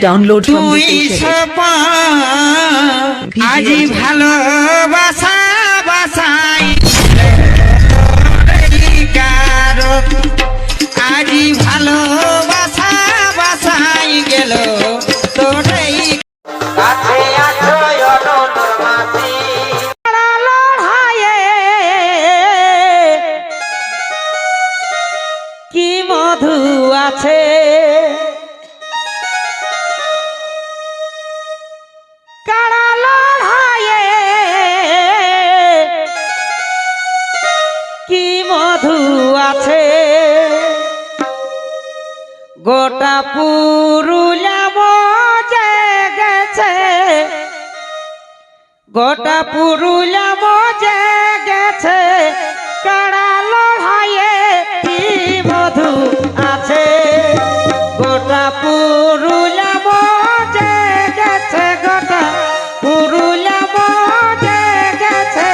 Download from তুই the সপা আজি ভালোবাসা বাসাই কারো আজি ভালোবাসা বাসাই গেল তোরেই কাছে আছো অনর মাসি লড়াইয়ে কি মধু আছে কি মধু আছে গোটা পুরুলিয়া মজে গেছে গোটা পুরুলিয়া মজে গেছে কাড়া লড়াইয়ে কি মধু আছে গোটা পুরুলিয়া মজে গেছে গোটা পুরুলিয়া মজে গেছে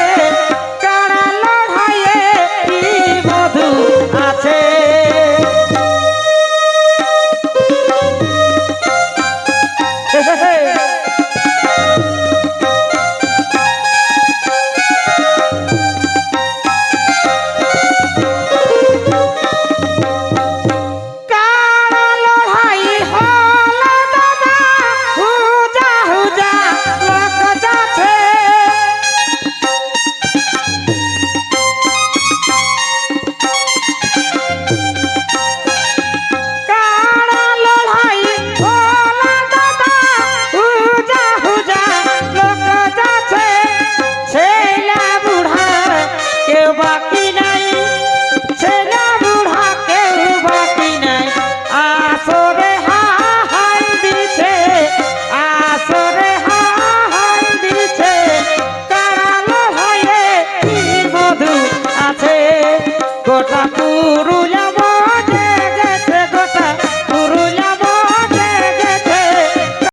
কাড়া লড়াইয়ে কি মধু আছে গোটা পুরো